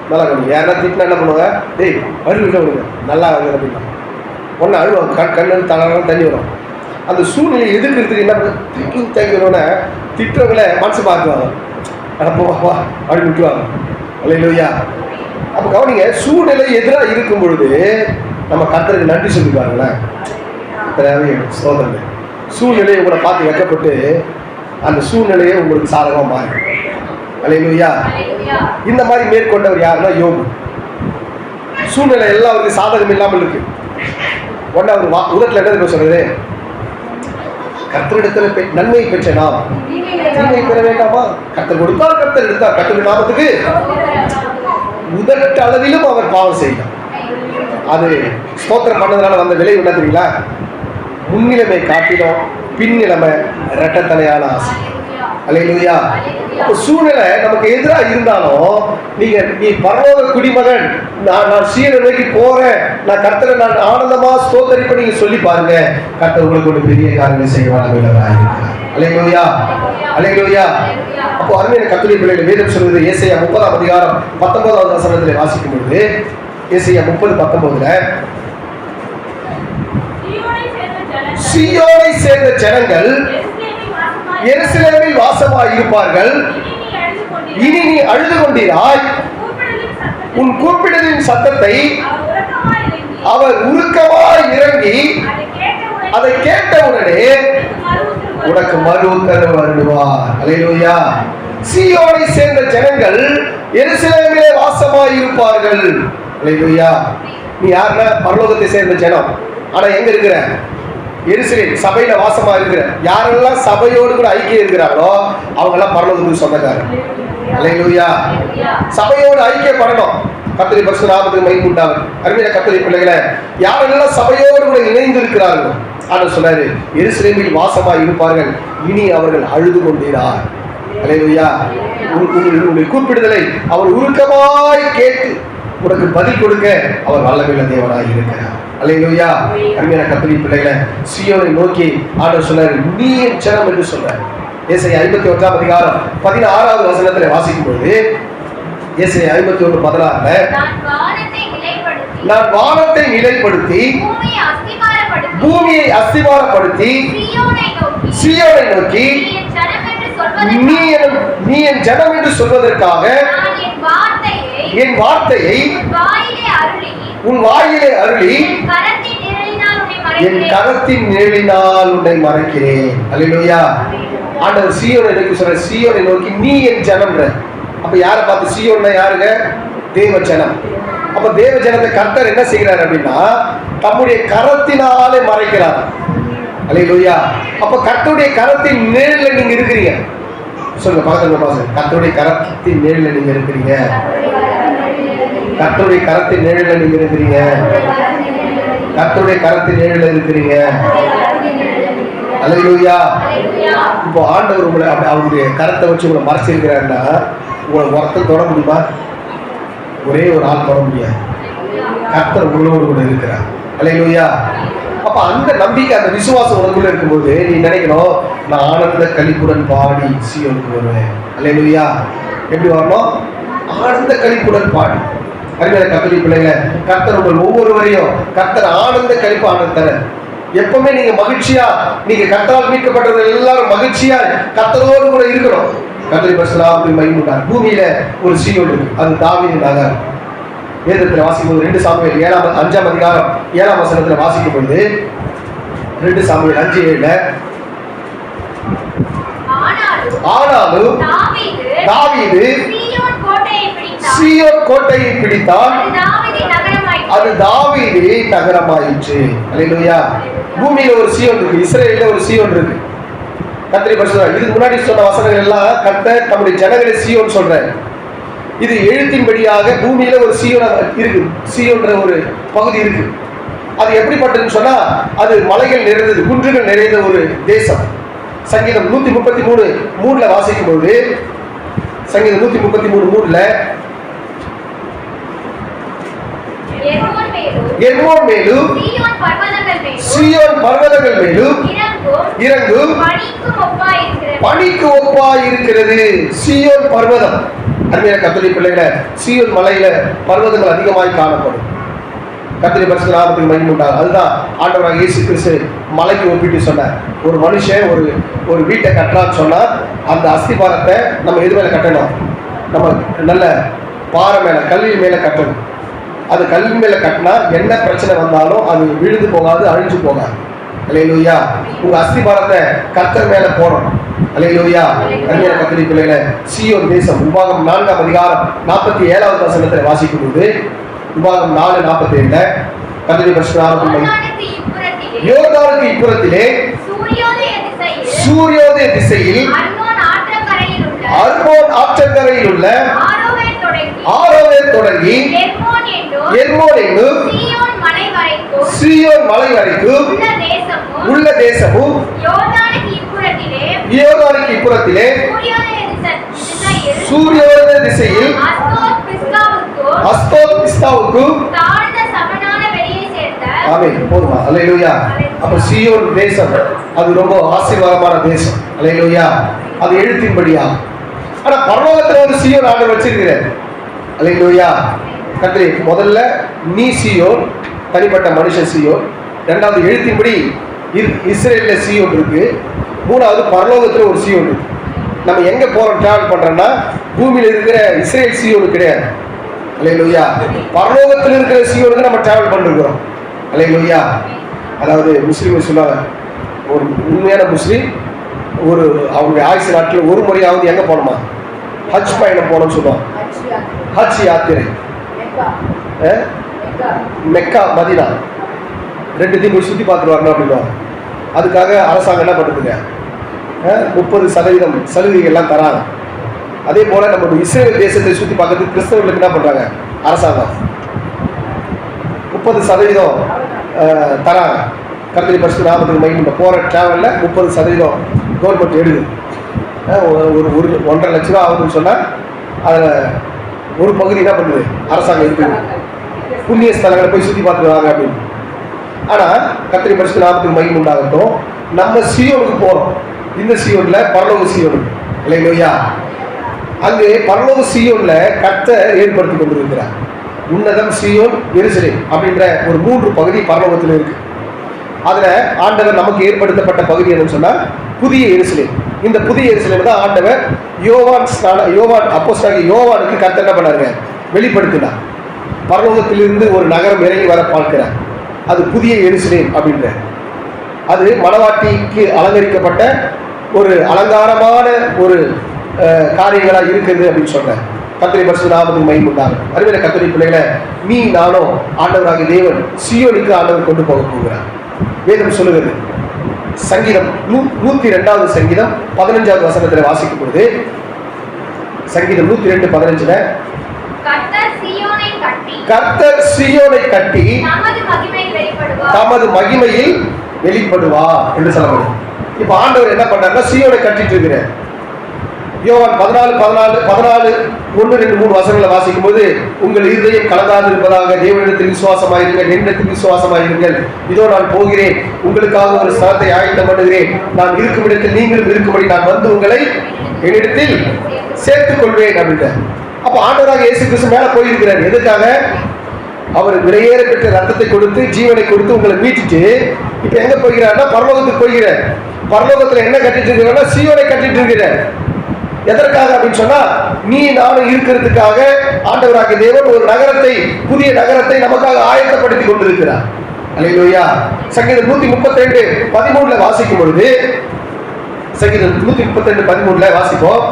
நல்லா கவனிங்க. யாரா திட்டினா என்ன பண்ணுவாங்க? டேய் அழுவிட விடுங்க, நல்லா ஆகுது அப்படின்னா ஒன்று அழுவாங்க. கண்ணு தளர்ந்து தண்ணி வரும். அந்த சூழ்நிலையை எதிர்க்கிறதுக்கு என்ன பண்ணுது? தேங்க்யூ தேங்க்யூன்னு திட்டுறவங்கள மனசு பார்க்குவாங்க. அடப்போவா அப்படின்னு விட்டுவாங்க. அல்லேலூயா. அப்போ கவனிங்க, சூழ்நிலை எதிராக இருக்கும் பொழுது நம்ம கர்த்தருக்கு நன்றி சொல்லி பாருங்களேன். சோதனை சூழ்நிலையை உங்களை பார்த்து வைக்கப்பட்டு அந்த சூழ்நிலையை உங்களுக்கு சாதகமாக மாறும். அல்லேலூயா. இந்த மாதிரி மேற்கொண்டவர் யாருன்னா யோபு. சூழ்நிலை எல்லாம் அவருக்கு சாதகம் இல்லாமல் இருக்கு. உடனே அவர் உதட்டில் என்ன சொல்றது? கர்த்தரிடத்தில் நன்மையை பெற்ற நாம் தீமையை பெற வேண்டாமா? கர்த்தர் கொடுத்தால் கர்த்தர் எடுத்தார். கர்த்தருடைய நாமத்துக்கு உதட்ட அளவிலும் அவர் பாவம் செய்யலாம். அது ஸ்தோத்திரம் பண்ணதுனால வந்த விளைவு என்ன தெரியுங்களா? முன்னிலைமை காட்டிலும் பின்னிலைமை இரட்டத்தலையான ஆசை. அல்லேலூயா. அப்போ சூழ்நிலை நமக்கு எதிராக இருந்தாலும் நீ பரலோக குடிமகன், நான் சீரை நோக்கி போறேன், நான் கர்த்தரை நான் ஆனந்தமா ஸ்தோத்தரிப்ப நீங்க சொல்லி பாருங்க. கர்த்தர் உங்களுக்கு ஒரு பெரிய காரியங்கள் செய்வாங்க. அல்லேலூயா, அல்லேலூயா. அப்போ அருமையான கர்த்தருடைய பிள்ளைகள், வேதம் சொல்வது ஏசாயா 30ஆம் அதிகாரம் 19வது வசனத்திலே வாசிக்கும் பொழுது, ஏசாயா 30:19, சீயோனை சேர்ந்த ஜனங்கள் எருசலேமில் வாசமாய் இருப்பார்கள். இனி நீ அழுது கொண்டிராய். உன் கூப்பிடுதலின் சத்தத்தை அவர் உருக்கமாய் இறங்கி அதை கேட்டவுடனே உனக்கு மறு உத்தரவு வருவார். அல்லேலூயா. சீயோனை சேர்ந்த ஜனங்கள் எருசலேமிலே வாசமாய் இருப்பார்கள். அல்லேலூயா. நீ யாருன்னா பரலோகத்தை சேர்ந்த ஜனம். ஆனா எங்க இருக்கிற? எருசலேம் சபையில வாசமா இருக்கிற. யாரெல்லாம் சபையோடு கூட ஐக்கியம் இருக்கிறாங்களோ அவங்க எல்லாம் பரலோகத்துக்கு சொந்தக்காரர். அல்லேலூயா. சபையோடு ஐக்கியப்படணும். கர்த்தருடைய பரிசுத்த நாமத்துக்கு மகிமை உண்டாகும். அருமையான கர்த்தருடைய பிள்ளைகளே, யாரெல்லாம் சபையோடு கூட இணைந்து இருக்கிறார்கள் ஆண்டவர் சொன்னாரு, எருசலேமில் வாசமா இருப்பார்கள். இனி அவர்கள் அழுது கொண்டிரார். அல்லேலூயா. உங்களுடைய கூப்பிடுதலை அவர் உருக்கமாய் கேட்டு உனக்கு பதில் கொடுக்க அவர் வல்லமையுள்ள தேவனாய் இருக்கிறார். அல்லேலூயா. அருமையான கர்த்தருடைய பிள்ளைகளே, சீயோனை நோக்கி ஆண்டவர் சொன்னார், நீ என் ஜனம் என்று சொன்னார். ஏசாயா 51ஆம் அதிகாரம் 16வது வசனத்திலே வாசிக்கும் பொழுது, ஏசாயா 51:16, நான் வானத்தை நிலைப்படுத்தி பூமியை அஸ்திவாரப்படுத்தி சீயோனை நோக்கி நீ என் ஜனம் என்று சொல்வதற்காக என் வார்த்தையை உன் வாயிலே அருளி என் கரத்தின் நிழலினால் உன்னை மறைக்கிறேன். அல்லேலூயா. ஆண்டவர் சீயோனை நோக்கி சொல்ற, சீயோனை நோக்கி நீ என் ஜனம். அப்ப யாரை பார்த்து? சீயோன்னா யாருங்க? தேவ ஜனம். அப்ப தேவ ஜனத்தை கர்த்தர் என்ன செய்கிறார் அப்படின்னா தம்முடைய கரத்தினாலே மறைக்கிறார். அல்லேலூயா. அப்ப கர்த்தருடைய கரத்தின் நிழலில் நீங்க இருக்கிறீங்க. சொல்லுங்க பக்கத்துல, கர்த்தருடைய கரத்தின் நிழலில் நீங்க இருக்கிறீங்க. கர்த்தருடைய கரத்தின் நிழலில் நீங்க இருக்கிறீங்க. கர்த்தருடைய கரத்தின் நிழலில் இருக்கிறீங்க. அல்லேலூயா. இப்போ ஆண்டவர் உங்களை அவருடைய கரத்தை வச்சு உங்களை மறைச்சிருக்கிறாருன்னா உங்களை ஒருத்தர் தொட முடியுமா? ஒரே ஒரு ஆள் தொட முடியாது. கர்த்தர் உங்களோடு கூட இருக்கிறார். அல்லேலூயா. அப்ப அந்த நம்பிக்கை, அந்த விசுவாசம் உனக்குள்ள இருக்கும்போது நீ நினைக்கணும், நான் ஆனந்த களிப்புடன் பாடி சீயோனுக்கு வருவேன். அல்லேலூயா. எப்படி வரணும்? ஆனந்த களிப்புடன் பாடி. அருமையான கர்த்தருடைய பிள்ளைகளை, கர்த்தர் உங்கள் ஒவ்வொருவரையும் கர்த்தர் ஆனந்த களிப்பு ஆனந்தர் எப்பவுமே நீங்க மகிழ்ச்சியா, நீங்க கர்த்தரால் மீட்கப்பட்டவர்கள் எல்லாரும் மகிழ்ச்சியா கர்த்தரோடு கூட இருக்கணும். கர்த்தரை பரிசுத்தமாக மகிமைப்பட்டார். பூமியில ஒரு சீயோன் இருக்கு, அது தாவீதின் நகரம். வேதத்தில் வாசிக்கும்போது 2 சாமுவேல் 5ஆம் அதிகாரம் 7ஆம் வசனத்துல வாசிக்கும் பொழுது 2 சாமுவேல் 5:7 ஆனாலும் தாவீது சீயோன் கோட்டையை பிடித்தான், அது தாவீதின் நகரமாயிற்று. அல்லேலூயா. பூமியில ஒரு சீயோன் இருக்கு, இஸ்ரவேல்ல ஒரு சீயோன் இருக்கு. கர்த்தரை பரிசுத்தமாக இதுக்கு முன்னாடி சொன்ன வசனங்கள் எல்லாம் கர்த்தர் தம்முடைய ஜனங்களை சீயோன் சொல்றார். இது எழுத்தின்படியாக பூமியில ஒரு சீயோன் இருக்கு, சீயோன்ற ஒரு பகுதி இருக்கு. அது எப்படிப்பட்டதுன்னு சொன்னா, அது மலைகள் நிறைந்தது, குன்றுகள் நிறைந்த ஒரு தேசம். சங்கீதம் 133:3 வாசிக்கும் போது, சங்கீதம் 133:3 எர்மோன் மேலும் சீயோன் பர்வதங்கள் மேலும் இறங்கும் பனிக்கு ஒப்பாய் இருக்கிறது. சீயோன் பர்வதம், அருமையான கர்த்தருடைய பிள்ளைகளை, சீயோன் மலையில பர்வதங்கள் அதிகமாய் காணப்படும். கர்த்தருடைய பரிசுத்த நாமத்துக்கு மகிமை உண்டாகும். அதுதான் ஆண்டவராக இயேசு கிறிஸ்து மலைக்கு ஒப்பிட்டு சொன்னார். ஒரு மனுஷன் ஒரு வீட்டை கட்டுறான்னு சொன்னா, அந்த அஸ்திபாரத்தை நம்ம எது மேல கட்டணும்? நம்ம நல்ல பாறை மேல, கல்லின் மேல கட்டணும். அது கல்லின் மேல கட்டினா என்ன பிரச்சனை வந்தாலும் அது விழுந்து போகாது, அழிஞ்சு போகாது. அல்லேலூயா. உங்க அஸ்திபாரத்தை கர்த்தர் மேல போடணும். அல்லேலூயா. அருமையான கர்த்தருடைய பிள்ளைகளை, சீயோன் தேசம் உபாகம் 4ஆம் அதிகாரம் 47வது வசனத்தில் வாசிக்கும் போது, உபாகம் 4:47 கர்த்தருடைய பரிசுத்த நாமத்துக்கு யோர்தானுக்கு இப்புறத்திலே சூரியோதய திசையில் அர்னோன் ஆற்றங்கரையில் உள்ள ஆரோவேர் தொடங்கி எர்மோன் என்னும் சீயோன் மலை வரைக்கும் உள்ள தேசமும் யோர்தானுக்கு இப்புறத்திலே சூரியோதய திசையில் அஸ்தோத் பிஸ்தாவுக்கும் ஆமென். போதுமா? அல்லேலூயா. அப்ப சீயோன் தேசம் அது ரொம்ப ஆசீர்வாதமான தேசம். அல்லேலூயா. அது எழுத்தின்படியா. ஆனா பரலோகத்துல ஒரு சீயோன் ஆண்டவர் வச்சிருக்கிறார். அல்லேலூயா. கர்த்தரே, முதல்ல நீ சீயோன், தனிப்பட்ட மனுஷன் சீயோன். இரண்டாவது எழுத்தின்படி இஸ்ரேல்ல சீயோன் இருக்கு. மூணாவது பரலோகத்துல ஒரு சீயோன் இருக்கு. நம்ம எங்க போறோம், டிராவல் பண்றோம்னா பூமியில இருக்கிற இஸ்ரேல் சீயோன் கிடையாது. அல்லேலூயா. பரலோகத்தில் இருக்கிற சீயோனுக்கு நம்ம டிராவல் பண்ணிருக்கிறோம். அல்லேலூயா. அதாவது முஸ்லீம் சொல்லுவாங்க, ஒரு உண்மையான முஸ்லீம் அவங்களுடைய ஆயுசு நாட்டில் ஒரு முறையாவது எங்க போனோமா, ஹஜ் பயணம் போனோம்னு சொல்லுவாங்க. ஹஜ் யாத்திரை, மெக்கா மதீனா ரெண்டுத்தையும் போய் சுற்றி பார்த்துட்டு வரணும் அப்படின்வாங்க. அதுக்காக அரசாங்கம் என்ன பண்ணுதுங்க, 30% சலுகைகள்லாம் தராங்க. அதே போல நம்ம இஸ்ரேல் தேசத்தை சுற்றி பார்க்கறதுக்கு கிறிஸ்தவர்களுக்கு என்ன பண்றாங்க, அரசாங்கம் 30% தராங்க. கர்த்தருடைய பரிசுத்த நாமத்துக்கு மகிமை. போற டிராவல்ல 30% கவர்மெண்ட் எடுக்குது. ஒரு 1.5 லட்ச ரூபா ஆகுதுன்னு சொன்னா அதில் ஒரு பகுதி என்ன பண்ணுது, அரசாங்கம் இருக்குது. புண்ணிய ஸ்தலங்களை போய் சுற்றி பார்த்துருவாங்க அப்படின்னு. ஆனால் கர்த்தருடைய பரிசுத்த நாமத்துக்கு மகிமை உண்டாகட்டும், நம்ம சீயோனுக்கு போகிறோம். இந்த சீயோன்ல பரலோக சீயோன் இல்லையா? அங்கே பரலோக சீயோன்ல கர்த்தர் ஏற்படுத்தி கொண்டிருக்கிறார். உன்னதம், சீயோன், எருசலேம் அப்படின்ற ஒரு 3 பகுதி பரலோகத்தில் இருக்கு. அதுல ஆண்டவர் நமக்கு ஏற்படுத்தப்பட்ட பகுதி என்னன்னு சொன்னா புதிய எருசலேம். இந்த புதிய எருசலேம் தான் ஆண்டவர் யோவான் அப்போஸ்தலனாகிய யோவானுக்கு கர்த்தர் என்ன பண்ணாருங்க, வெளிப்படுத்தினார். பரலோகத்திலிருந்து ஒரு நகரம் இறங்கி வர பார்க்கிறார். அது புதிய எருசலேம் அப்படின்ற, அது மணவாட்டிக்கு அலங்கரிக்கப்பட்ட ஒரு அலங்காரமான ஒரு காரியங்களா இருக்குது அப்படின்னு சொன்னார். கர்த்தருடைய பரிசுத்த நாமத்துக்கு மகிமை உண்டாகட்டும். அருமையான கர்த்தருடைய பிள்ளைகளை, நீ நானும் ஆண்டவராகிய தேவன் சீயோனுக்கு ஆண்டவர் கொண்டு போக போகிறார். வேதம் சொல்லுகிறது. சங்கீதம் 102வது சங்கீதம் 15வது வசனத்தில் வாசிக்கும் பொழுது, சங்கீதம் 102:15 கர்த்தர் சீயோனை கட்டி தமது மகிமையில் வெளிப்படுவா என்று சொல்லப்படும். இப்ப ஆண்டவர் என்ன பண்றாருன்னா சீயோனை கட்டிட்டு இருக்கிறார். யோவான் 14:1-2-3 வசனங்களை வாசிக்கும் போது, உங்கள் இருதயம் கலங்காது இருப்பதாக தேவனிடத்தில் விசுவாசமாயிருங்கள், என்னிடத்தில் விசுவாசமாயிருங்கள். இதோ நான் போகிறேன், உங்களுக்காக ஒரு ஸ்தலத்தை ஆயத்தம் பண்ணுகிறேன். நான் இருக்கும் இடத்தில் நீங்களும் இருக்கும்படி நான் வந்து உங்களை என்னிடத்தில் சேர்த்துக் கொள்வேன் அப்படின்ட்டு. அப்ப ஆண்டவராக இயேசு கிறிஸ்து மேல போயிருக்கிறார். எதுக்காக? அவர் விலையேற பெற்ற ரத்தத்தை கொடுத்து ஜீவனை கொடுத்து உங்களை மீட்டுட்டு இப்ப எங்க போகிறார்னா பரலோகத்துக்கு போகிறார். பரலோகத்துல என்ன கட்டிட்டு இருக்கிறார்னா சீயோனை கட்டிட்டு இருக்கிறார். எதற்காக அப்படின்னு சொன்னா நீ நானும் இருக்கிறதுக்காக ஆண்டவராகிய தேவன் ஒரு நகரத்தை, புதிய நகரத்தை நமக்காக ஆயத்தப்படுத்தி கொண்டிருக்கிறார். அல்லேலூயா. சங்கீதம் 132:13 வாசிக்கும் பொழுது, சங்கீதம் 132:13 வாசிப்போம்.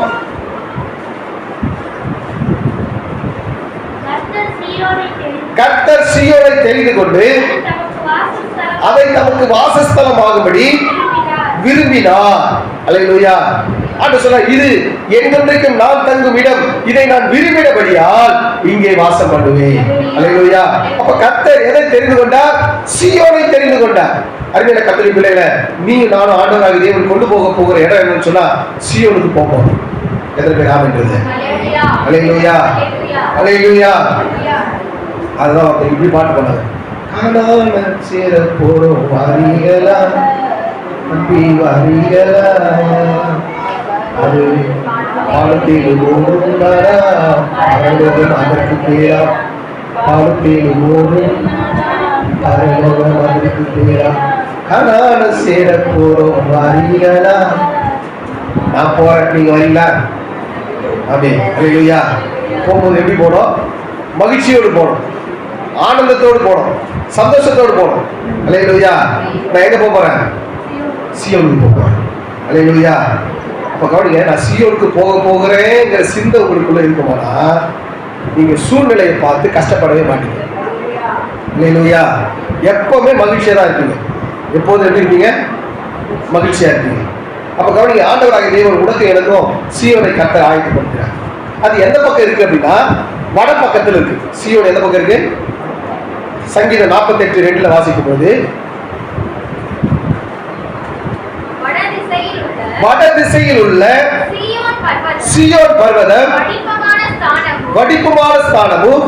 கர்த்தர் சீயோனை தெரிந்து கொண்டு அதை நமக்கு வாசஸ்தலமாகும்படி விரும்பினார். அல்லேலூயா. ஆண்டவர் சொல்றார், இது என்றென்றைக்கும் நான் தங்கும் இடம், இதை நான் விரும்பினபடியால் இங்கே வாசம் பண்ணுவேன். அல்லேலூயா. அப்ப கர்த்தர் எதை தெரிந்து கொண்டார்? சீயோனை தெரிந்து கொண்டார். அருமையான கர்த்தரின் பிள்ளைகளே, நீங்க நானும் ஆண்டவராகிய தேவன் கொண்டு போக போகிற இடம் என்னன்னு சொன்னா சீயோனுக்கு போவோம். எதற்கு நாம் என்றது? அல்லேலூயா, அல்லேலூயா. அதுதான் இப்படி பாட்டு பண்ணாங்க. காணாம சேர போறோம் வாரிகளா, நம்பி வாரிகளா, அது பாலத்தில் ஓடும் பரலோகம் அதற்கு பேரா, பாலத்தில் ஓடும் பரலோகம் அதற்கு பேரா, காணாம சேர போறோம் வாரிகளா. நான் போறேன், நீங்க வரீங்களா? அப்படி அல்லேலூயா. போகும்போது எப்படி போனோம்? மகிழ்ச்சியோடு போனோம், ஆனந்தத்தோடு போனோம், சந்தோஷத்தோடு போனோம். அல்லேலூயா. நான் எங்க போறேன்? சீயோனுக்கு போறேன். அல்லேலூயா. அப்ப கவனிங்க, நான் சீயோனுக்கு போகிறேங்கிற சிந்தை உங்களுக்குள்ள இருக்குமானா நீங்க சூழ்நிலையை பார்த்து கஷ்டப்படவே மாட்டீங்க. அல்லேலூயா. எப்பவுமே மகிழ்ச்சியா தான் இருப்பீங்க. எப்போதும் எப்படி இருப்பீங்க? மகிழ்ச்சியா இருப்பீங்க. அப்ப கவனிங்க, ஆண்டவராகிய தேவன் உனக்கு எனக்கும் சீயோனை கர்த்தர் ஆயத்தப்படுத்துறார். அது எந்த பக்கம் இருக்கு அப்படின்னா வட பக்கத்தில் இருக்கு. சீயோன் எந்த பக்கம் இருக்கு? சங்கீதம் 48:2 வாசிக்கும் போது, வட திசையில் உள்ள சீயோன் பர்வதம் வடிப்புமான ஸ்தானமும்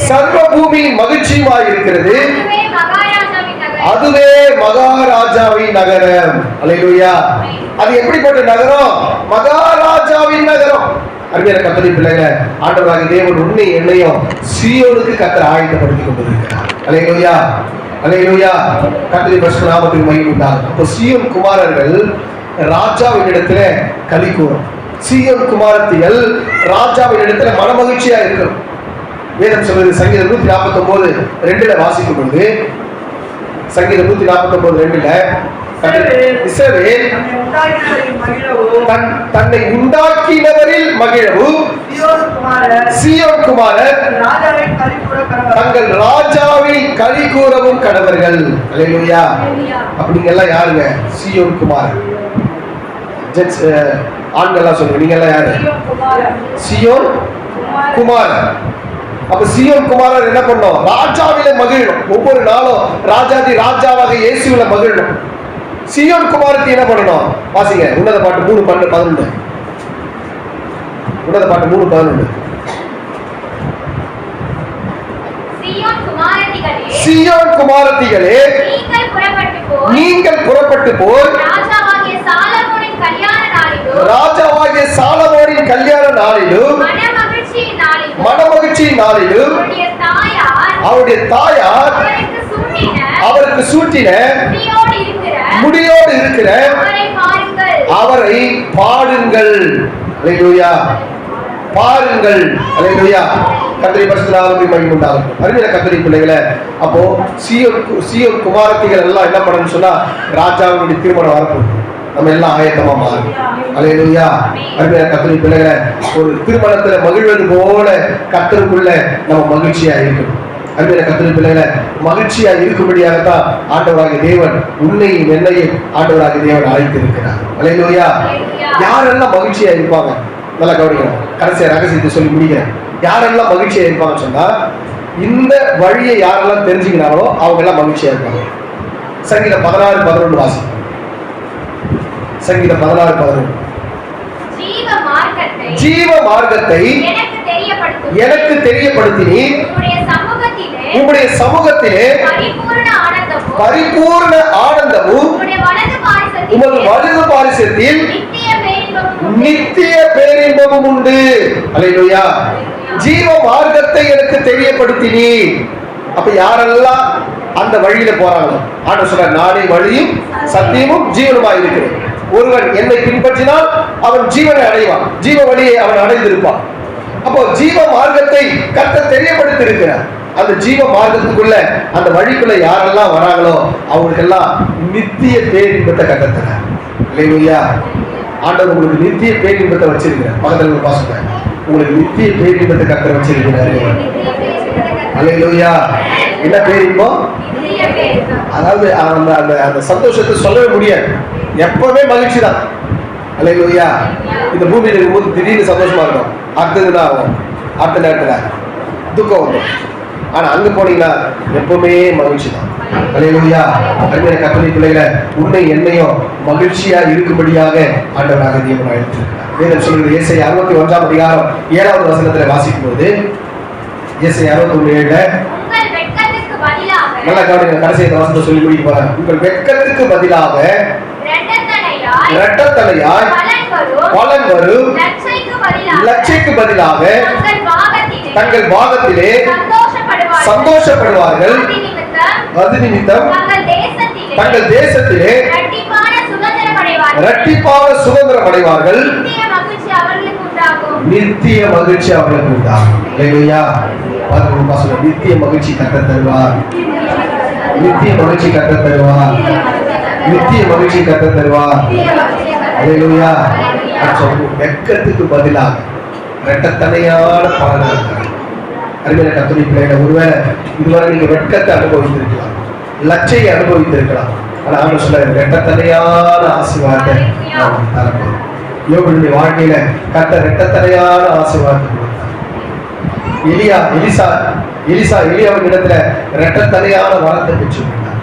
சர்வ பூமியின் மகிழ்ச்சியுமாய் இருக்கிறது, அதுவே மகாராஜாவின் நகரம். அல்லேலூயா. அது எப்படிப்பட்ட நகரம்? மகாராஜாவின் நகரம். அருமையான கர்த்தரின் பிள்ளைகளே, ஆண்டவராகிய தேவன் உன்னை என்னையும் சீயோனுக்கு கர்த்தர் ஆயத்தப்படுத்திக் கொண்டிருக்கிறார். அல்லேலூயா, அல்லேலூயா. கர்த்தரின் பரிசுத்த நாமத்துக்கு மகிமை உண்டாகும். அப்போ சீயோன் குமாரர்கள் ராஜாவின் இடத்துல களி கூறும். சீயோன் குமாரத்திகள் ராஜாவின் இடத்துல மனமகிழ்ச்சியா இருக்கணும். வேதம் சொல்றது சங்கீதம் 149:2 வாசிக்கும் பொழுது, சங்கீதம் 149:2 இஸ்ரவேல் தன்னை உண்டாக்கினவரில் மகிழவும் சீயோன் குமாரர் தங்கள் ராஜாவில் களி கூறவும் கடவர்கள். அல்லேலூயா. அப்படிங்கெல்லாம் யாருங்க? சீயோன் குமாரர். ஜென்ஸ் ஆண்கள்லாம் சொல்லுங்க, நீங்க எல்லாம் யாரு? சீயோன் குமாரர். அப்ப சீயோன் குமாரர் என்ன பண்ணோம்? ராஜாவில மகிழணும். ஒவ்வொரு நாளும் ராஜாதி ராஜாவாக இயேசுவில மகிழணும். சீயோன் குமாரத்தை என்ன பண்ணணும்? வாசிங்க உன்னத பாட்டு 3:11. உன்னத பாட்டு 3:11. சீயோன் குமாரத்திகளே, நீங்கள் புறப்பட்டு போய் ராஜாவாகிய சாலமோனின் கல்யாண நாளிலும் மனமகிழ்ச்சியின் நாளிலும் அவருடைய தாயார் அவருக்கு சூட்டின முடியோடு இருக்கிற அவரை பாடுங்கள். அல்லேலூயா. பாருங்கள். அல்லேலூயா. கர்த்தரின் பரிசுத்த நாமத்துக்கு மகிமை உண்டாகட்டும். அருமையான கர்த்தரின் பிள்ளைகளே, அப்போ சீயோன் குமாரத்திகள் எல்லாம் என்ன பண்ணணும்னு சொன்னா ராஜாவுடைய திருமணம் வரப்போகுது. நம்ம எல்லாம் ஆயத்தமா மாறும். அல்லேலூயா. அருமையான கர்த்தரின் பிள்ளைகளே, ஒரு திருமணத்துல மகிழ்வது போல கர்த்தருக்குள்ள நம்ம மகிழ்ச்சியா இருக்கணும். அருமையான கர்த்தரின் பிள்ளைகளே, மகிழ்ச்சியா இருக்கும்படியாகத்தான் ஆண்டவராகிய தேவன் உன்னையும் என்னையும் ஆண்டவராகிய தேவன் அழைத்திருக்கிறார். அல்லேலூயா. யாரெல்லாம் மகிழ்ச்சியா இருப்பாங்க? நல்லா கவனிக்கணும். கடைசியா ரகசியத்தை சொல்லி முடிக்கிறேன். யாரெல்லாம் மகிழ்ச்சியா இருப்பாங்கன்னு சொன்னா, இந்த வழியை யாரெல்லாம் தெரிஞ்சுக்கிறாங்களோ அவங்க எல்லாம் மகிழ்ச்சியா இருப்பாங்க. சங்கீதம் 16:11 வாசி. சங்கீதம் 16:11. ஜீவ மார்க்கத்தை எனக்கு தெரியப்படுத்தினி, உம்முடைய சமூகத்திலே பரிபூர்ண ஆனந்தமும் உமது வலது பாரிசத்தில் நித்திய பேரின்பமும் உண்டு. அல்லேலூயா. ஜீவ மார்க்கத்தை எனக்கு தெரியப்படுத்தினீர். அப்ப யாரெல்லாம் அந்த வழியில போறாங்களோ ஆண்டவர் சொல்றார், நானே வழியும் சத்தியமும் ஜீவனுமா இருக்கிறேன். ஒருவன் என்னை பின்பற்றினால் அவன் ஜீவனை அடைவான், ஜீவ வழியை அவன் அடைந்திருப்பான். அப்போ ஜீவ மார்க்கத்தை கர்த்தர் தெரியப்படுத்தி இருக்கிறார். அந்த ஜீவ மார்க்கத்துக்குள்ள அந்த வழிக்குள்ள யாரெல்லாம் வராங்களோ அவங்களுக்கெல்லாம் நித்திய பேரின்பத்தை கட்டத்துறார். இல்லையா? ஆண்டவர் உங்களுக்கு நித்திய பேரின்பத்தை வச்சிருக்கிறார். பக்கத்துல ஒரு பாசம், உங்களுக்கு நித்திய பேரின்பத்தை கர்த்தர் வச்சிருக்கிறாரு. அல்லேலூயா. என்ன பேரின்பம்? அதாவது அந்த அந்த அந்த சந்தோஷத்தை சொல்லவே முடியாது. எப்பவுமே மகிழ்ச்சி தான். அல்லேலூயா. இந்த பூமியில் இருக்கும்போது திடீர்னு சந்தோஷமா இருக்கும், அடுத்தது தான் ஆகும், அடுத்த நேரத்தில் துக்கம் வரும். ஆனா அங்க போனீங்கன்னா எப்பவுமே மகிழ்ச்சி தான். அல்லேலூயா. அருமையான கர்த்தருடைய பிள்ளைகளை, உன்னை என்னையும் மகிழ்ச்சியா இருக்கும்படியாக ஆண்டவராக தேவன் அழைத்திருக்கிறார். வேதம் சொல்கிறது ஏசாயா 61 அதிகாரம் 7வது வசனத்துல வாசிக்கும் போது, ஏசாயா 61:7 நல்லா கவனிங்க. கடைசி வசனத்தை சொல்லி முடிக்க போறேன். உங்கள் வெட்கத்துக்கு பதிலாக இரட்டத்தலையாய் பலன் வரும், லட்சைக்கு பதிலாக தங்கள் பாகத்திலே சந்தோஷப்படுவார்கள். அது நிமித்தம் தங்கள் தேசத்திலே இரட்டிப்பான சுதந்திரம் அடைவார்கள். நித்திய மகிழ்ச்சி அவர்களுக்கு உண்டாகும். அல்லேலூயா. நித்திய மகிழ்ச்சி கர்த்தர் தருவார். நித்திய மகிழ்ச்சி கர்த்தர் தருவார். நித்திய மகிழ்ச்சி கர்த்தர் தருவார். அல்லேலூயா. வெட்கத்துக்கு பதிலாக இரட்டத்தலையான பலன். அருமையான கர்த்தருடைய பிள்ளைகளை, ஒருவேளை இதுவரை நீங்க வெட்கத்தை அனுபவித்திருக்கலாம், லட்சையை அனுபவித்திருக்கலாம். ஆனா ஆண்டவர் சொல்றாரு, இரட்டத்தலையான ஆசீர்வாதத்தை நாம் தரப்போம். யோபுடைய வாழ்க்கையில கர்த்தர் இரட்டத்தலையான ஆசீர்வாதத்தை கொடுத்தார். எலியாவின் இடத்துல இரட்டத்தலையான வரத்தை பெற்றுக்கொண்டார்.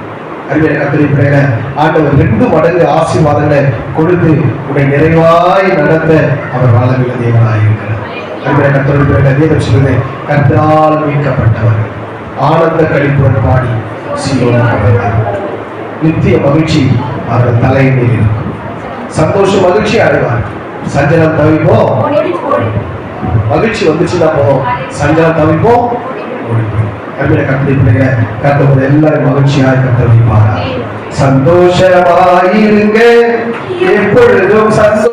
அருமையான கர்த்தருடைய பிள்ளைகளை, ஆண்டவர் 2 மடங்கு ஆசீர்வாதங்களை கொடுத்து உன்னை நிறைவாய் நடத்த அவர் வல்லமையுள்ள தேவனாய் இருக்கிறார். அருமையான கர்த்தருடைய பிள்ளைகளை, வேதம் சொல்லுது, கர்த்தரால் மீட்கப்பட்டவர்கள் ஆனந்த களிப்புடன் பாடி சீயோனுக்கு வருவார்கள். நித்திய மகிழ்ச்சி அவர்கள் தலையின் மேல் இருக்கும். சந்தோஷ மகிழ்ச்சி அடைவார். சஞ்சலம் தவிப்போம், மகிழ்ச்சி வந்துச்சுன்னா போதும், சஞ்சலம் தவிப்போம். அருமையான கர்த்தருடைய பிள்ளைகளை, கர்த்தர் எல்லாரும் மகிழ்ச்சியாய் கர்த்தர் வைப்பாரா. சந்தோஷமாயிருங்க எப்பொழுதும்.